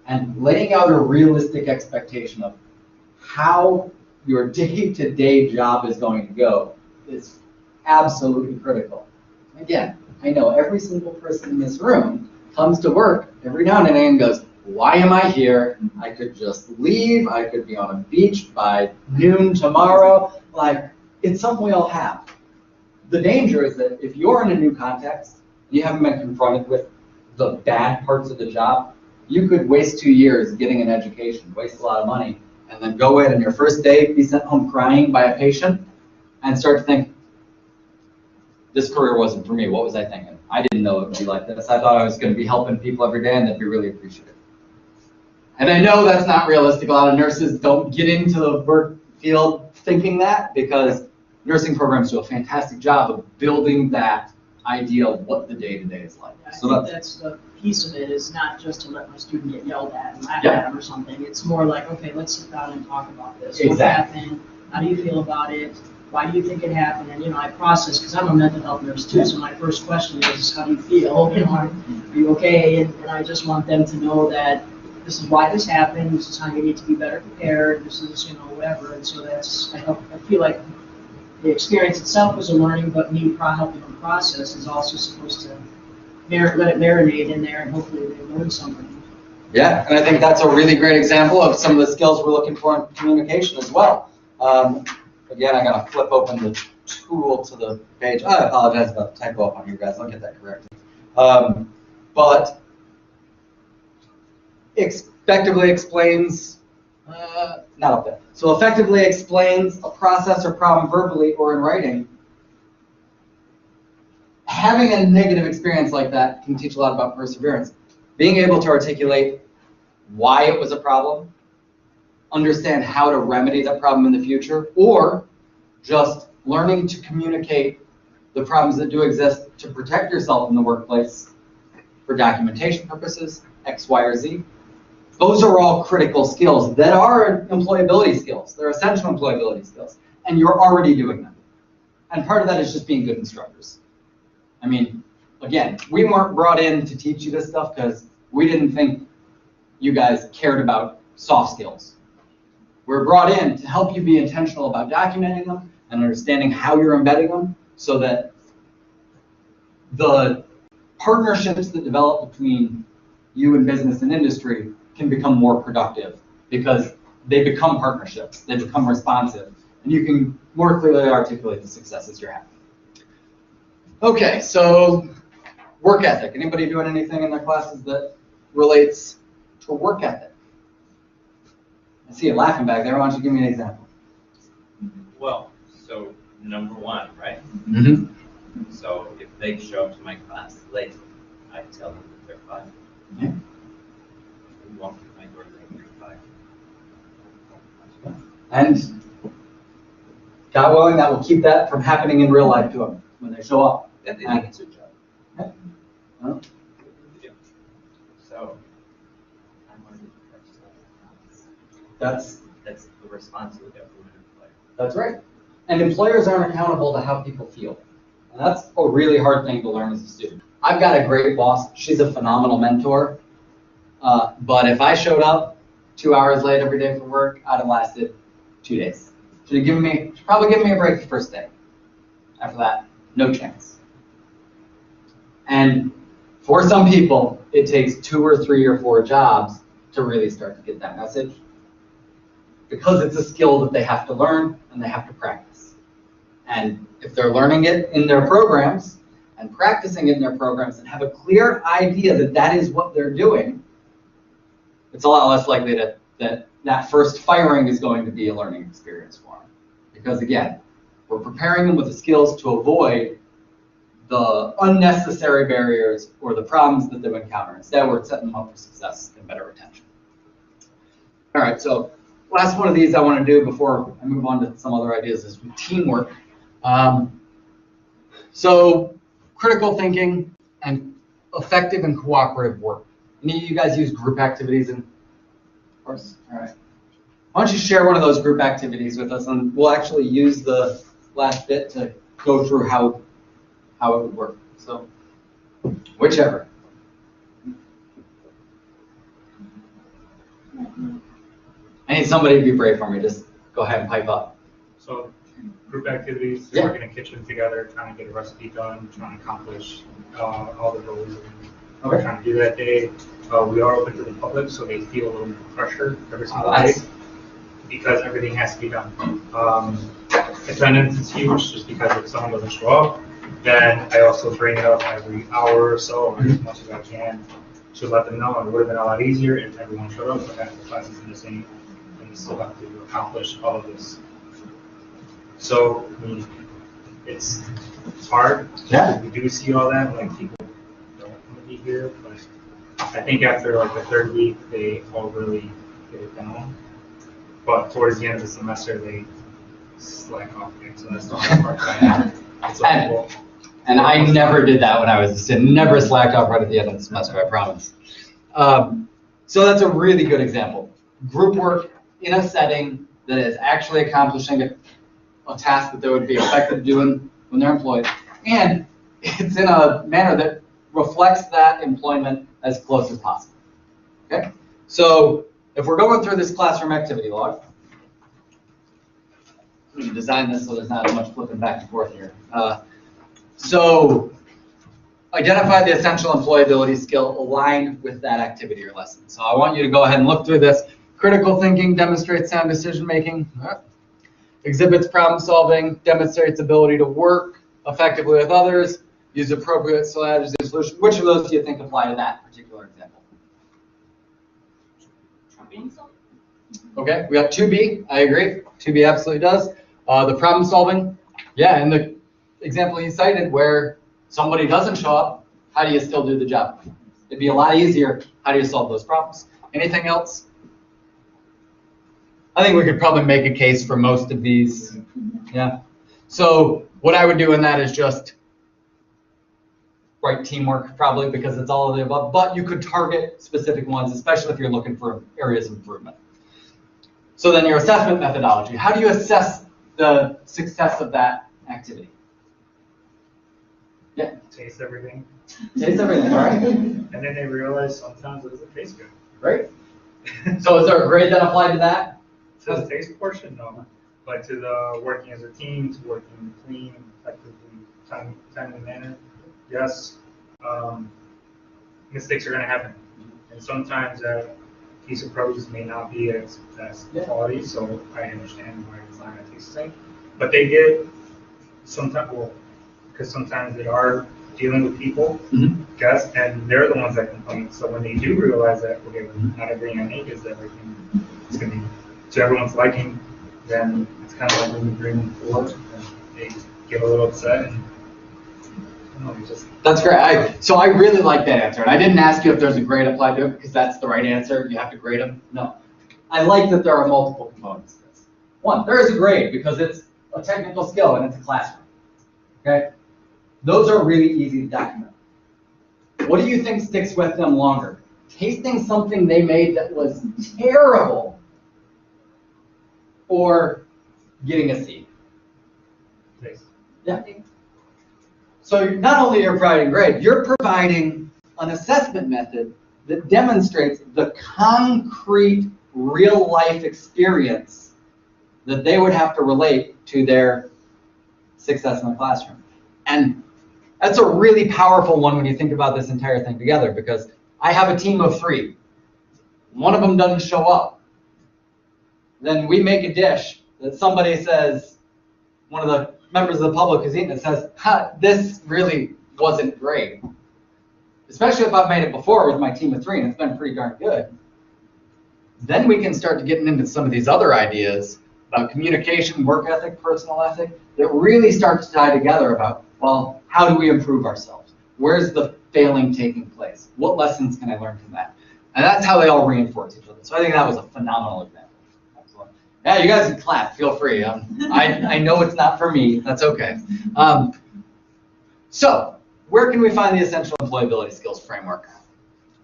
And laying out a realistic expectation of how your day-to-day job is going to go is absolutely critical. Again, I know every single person in this room comes to work every now and then and goes, why am I here? I could just leave. I could be on a beach by noon tomorrow. It's something we all have. The danger is that if you're in a new context, you haven't been confronted with the bad parts of the job, you could waste 2 years getting an education, waste a lot of money, and then go in and your first day be sent home crying by a patient and start to think, this career wasn't for me. What was I thinking? I didn't know it would be like this. I thought I was going to be helping people every day and they'd be really appreciative. And I know that's not realistic. A lot of nurses don't get into the work field thinking that, because nursing programs do a fantastic job of building that idea of what the day-to-day is like. I think that's the piece of it, is not just to let my student get yelled at and laugh at them or something. It's more like, okay, let's sit down and talk about this. Exactly. What happened? How do you feel about it? Why do you think it happened? And, I process, because I'm a mental health nurse too, so my first question is, how do you feel? Are you okay? And I just want them to know that, this is why this happened, this is how you need to be better prepared, this is, you know, whatever. And so that's, I feel like the experience itself was a learning, but me helping them process is also supposed to let it marinate in there, and hopefully they learn something. Yeah, and I think that's a really great example of some of the skills we're looking for in communication as well. Again, I gotta flip open the tool to the page. I apologize about the typo up on here, guys. I'll get that corrected. But effectively explains, not up there. So effectively explains a process or problem verbally or in writing. Having a negative experience like that can teach a lot about perseverance. Being able to articulate why it was a problem, understand how to remedy that problem in the future, or just learning to communicate the problems that do exist to protect yourself in the workplace for documentation purposes, X, Y, or Z. Those are all critical skills that are employability skills. They're essential employability skills, and you're already doing them. And part of that is just being good instructors. I mean, again, we weren't brought in to teach you this stuff because we didn't think you guys cared about soft skills. We're brought in to help you be intentional about documenting them and understanding how you're embedding them so that the partnerships that develop between you and business and industry can become more productive because they become partnerships, they become responsive, and you can more clearly articulate the successes you're having. Okay, so work ethic. Anybody doing anything in their classes that relates to work ethic? I see you laughing back there. Why don't you give me an example? Well, so number one, right? Mm-hmm. So if they show up to my class late, I tell them that they're fine. Yeah. We walk through my door late, they're fine. And God willing, that will keep that from happening in real life to them when they show up. Yeah, they think it's a job. Yeah. Well, So I'm going to that's the responsibility of the employer. That's right. And employers aren't accountable to how people feel. And that's a really hard thing to learn as a student. I've got a great boss. She's a phenomenal mentor. But if I showed up 2 hours late every day for work, I'd have lasted 2 days. She'd probably give me a break the first day. After that, no chance. And for some people, it takes 2 or 3 or 4 jobs to really start to get that message, because it's a skill that they have to learn and they have to practice. And if they're learning it in their programs and practicing it in their programs and have a clear idea that that is what they're doing, it's a lot less likely that first firing is going to be a learning experience for them. Because again, we're preparing them with the skills to avoid the unnecessary barriers or the problems that they've encountered. Instead, we're setting them up for success and better retention. All right, so last one of these I want to do before I move on to some other ideas is teamwork. So critical thinking and effective and cooperative work. Any of you guys use group activities in course? All right. Why don't you share one of those group activities with us, and we'll actually use the last bit to go through how it would work. So whichever. I need somebody to be brave for me. Just go ahead and pipe up. So group activities, Yeah. working in a kitchen together, trying to get a recipe done, trying to accomplish all the goals that we're Okay. trying to do that day. We are open to the public, so they feel a little more pressure every single day Nice. because everything has to be done. Attendance is huge, just because if someone doesn't show up, then I also bring it up every hour or so, or as much as I can, to let them know. It would have been a lot easier if everyone showed up, but half the class is missing, and you still have to accomplish all of this. So, I mean, it's hard. Yeah. We do see all that, like people don't want to be here, but I think after like the third week, they all really get it down. But towards the end of the semester, they slack off again, so that's the hard part. It's like, well, And I never did that when I was a student. Never slacked off right at the end of the semester, I promise. So that's a really good example. Group work in a setting that is actually accomplishing a task that they would be expected to do when they're employed. And it's in a manner that reflects that employment as close as possible. Okay? So if we're going through this classroom activity log, we can design this so there's not as much flipping back and forth here. So identify the essential employability skill aligned with that activity or lesson. So I want you to go ahead and look through this. Critical thinking demonstrates sound decision making, exhibits problem solving, demonstrates ability to work effectively with others, use appropriate strategies and solutions. Which of those do you think apply to that particular example? Okay, we got 2B, I agree. 2B absolutely does. The problem solving, yeah, and the example you cited where somebody doesn't show up, how do you still do the job? It'd be a lot easier. How do you solve those problems? Anything else? I think we could probably make a case for most of these. Yeah. So what I would do in that is just write teamwork probably because it's all of the above, but you could target specific ones, especially if you're looking for areas of improvement. So then your assessment methodology, how do you assess the success of that activity? Yeah. Taste everything. Taste everything, all right. And then they realize sometimes it doesn't taste good. Great. So is there a grade that applied to that? To the taste portion, no. But to the working as a team, to working clean, effectively, timely manner, yes. Mistakes are going to happen. And sometimes that piece of produce may not be as quality, so I understand why design that tastes the same. But they get sometimes, well, because sometimes they are dealing with people, guests, and they're the ones that complain. So when they do realize that, okay, not everything I make is everything it's going to be to everyone's liking, then it's kind of like when you bring them forward, and they get a little upset. And, I don't know, just... That's great. So I really like that answer. And I didn't ask you if there's a grade applied to it because that's the right answer. You have to grade them. No. I like that there are multiple components to this. One, there is a grade because it's a technical skill and it's a classroom. Okay? Those are really easy to document. What do you think sticks with them longer? Tasting something they made that was terrible or getting a C? Taste. Yeah. So not only are you providing grade, you're providing an assessment method that demonstrates the concrete real life experience that they would have to relate to their success in the classroom. And that's a really powerful one when you think about this entire thing together, because I have a team of 3. One of them doesn't show up. Then we make a dish that somebody says, one of the members of the public has eaten it, says, this really wasn't great. Especially if I've made it before with my team of 3 and it's been pretty darn good. Then we can start to get into some of these other ideas about communication, work ethic, personal ethic, that really start to tie together about, well, how do we improve ourselves? Where's the failing taking place? What lessons can I learn from that? And that's how they all reinforce each other. So I think that was a phenomenal example. Excellent. Yeah, you guys can clap, feel free. I know it's not for me, that's okay. So where can we find the Essential Employability Skills Framework?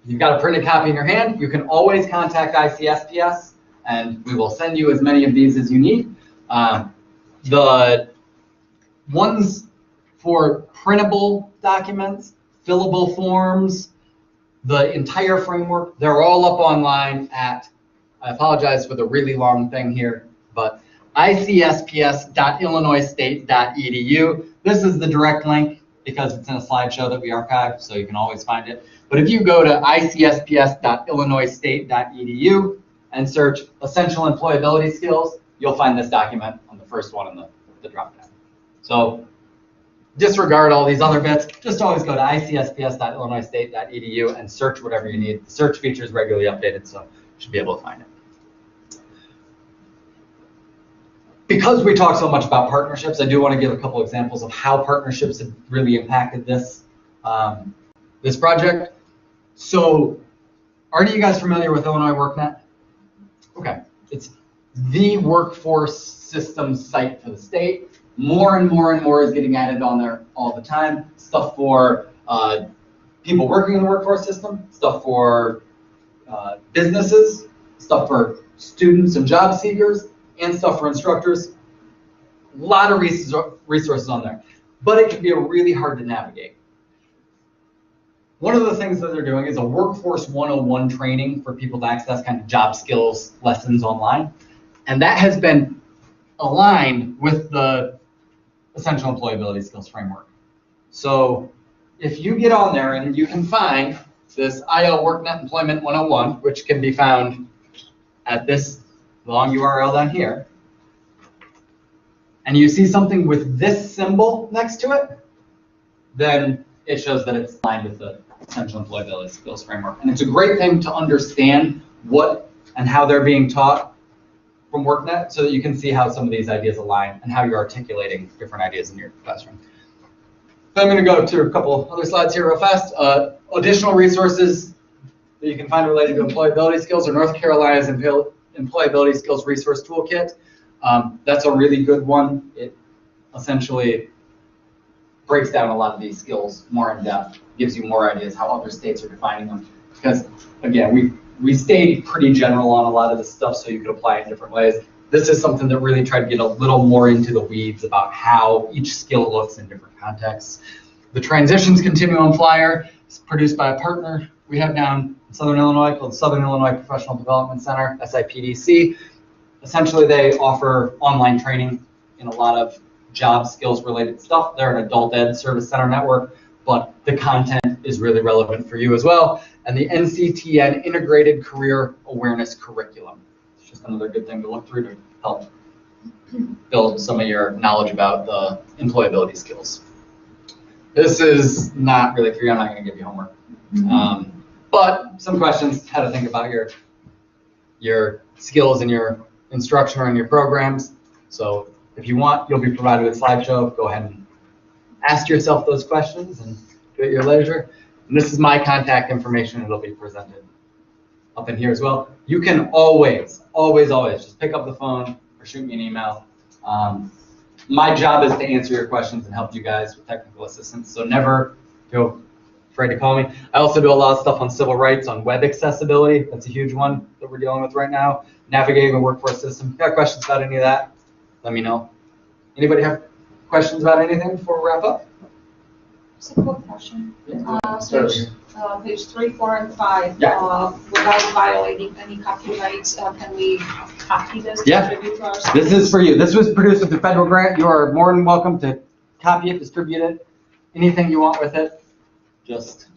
You've got a printed copy in your hand. You can always contact ICSPS, and we will send you as many of these as you need. The ones for printable documents, fillable forms, the entire framework, they're all up online at, I apologize for the really long thing here, but icsps.illinoisstate.edu. This is the direct link because it's in a slideshow that we archive, so you can always find it. But if you go to icsps.illinoisstate.edu and search Essential Employability Skills, you'll find this document on the first one in the drop-down. So disregard all these other bits. Just always go to icsps.illinoisstate.edu and search whatever you need. The search feature is regularly updated, so you should be able to find it. Because we talk so much about partnerships, I do want to give a couple examples of how partnerships have really impacted this, this project. So, are any of you guys familiar with Illinois WorkNet? Okay, it's the workforce systems site for the state. More and more and more is getting added on there all the time. Stuff for people working in the workforce system, stuff for businesses, stuff for students and job seekers, and stuff for instructors. A lot of resources on there, but it can be really hard to navigate. one of the things that they're doing is a workforce 101 training for people to access kind of job skills lessons online. And that has been aligned with the Essential Employability Skills Framework. So if you get on there and you can find this IL WorkNet Employment 101, which can be found at this long URL down here, and you see something with this symbol next to it, then it shows that it's aligned with the Essential Employability Skills Framework. And it's a great thing to understand what and how they're being taught from WorkNet so that you can see how some of these ideas align and how you're articulating different ideas in your classroom. So I'm going to go to a couple other slides here real fast. Additional resources that you can find related to employability skills are North Carolina's Employability Skills Resource Toolkit. That's a really good one. It essentially breaks down a lot of these skills more in depth, gives you more ideas how other states are defining them. Because again, we stayed pretty general on a lot of this stuff so you could apply it in different ways. This is something that really tried to get a little more into the weeds about how each skill looks in different contexts. The Transitions Continuum Flyer is produced by a partner we have down in Southern Illinois called Southern Illinois Professional Development Center, SIPDC. Essentially, they offer online training in a lot of job skills related stuff. They're an adult ed service center network, but the content is really relevant for you as well. And the NCTN Integrated Career Awareness Curriculum. It's just another good thing to look through to help build some of your knowledge about the employability skills. This is not really for you. I'm not going to give you homework. But some questions, how to think about your skills in your instruction or in your programs. So if you want, you'll be provided with a slideshow. Go ahead and ask yourself those questions and do it at your leisure. And this is my contact information. It'll be presented up in here as well. You can always just pick up the phone or shoot me an email. My job is to answer your questions and help you guys with technical assistance. So never feel afraid to call me. I also do a lot of stuff on civil rights, on web accessibility. That's a huge one that we're dealing with right now. Navigating the workforce system. If you got questions about any of that, let me know. Anybody have questions about anything before we wrap up? Just a quick question. Yeah. Page 3, 4, and 5. Yeah. Without violating any copyrights, can we copy this? Yeah. Distribute to our This is for you. This was produced with the federal grant. You are more than welcome to copy it, distribute it, anything you want with it. Just,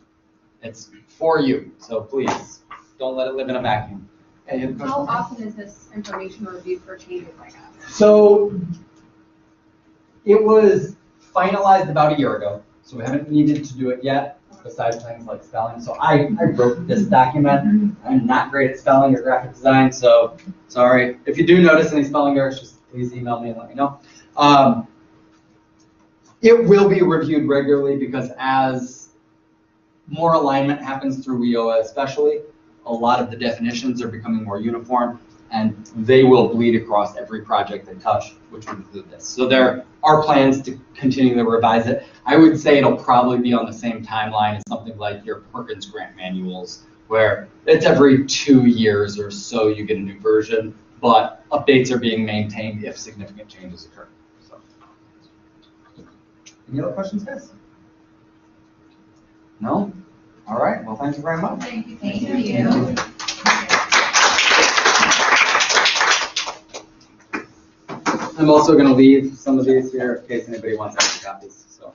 it's for you. So please, don't let it live in a vacuum. Okay, how often is this information reviewed for changes like that? So it was finalized about a year ago. So we haven't needed to do it yet, besides things like spelling. So I wrote this document. I'm not great at spelling or graphic design, so sorry. If you do notice any spelling errors, just please email me and let me know. It will be reviewed regularly because as more alignment happens through WIOA especially, a lot of the definitions are becoming more uniform, and they will bleed across every project they touch, which would include this. So there are plans to continue to revise it. I would say it'll probably be on the same timeline as something like your Perkins grant manuals, where it's every 2 years or so you get a new version, but updates are being maintained if significant changes occur. So, any other questions, guys? No? All right, well, thank you very much. Thank you. Thank you. I'm also going to leave some of these here in case anybody wants extra copies. So.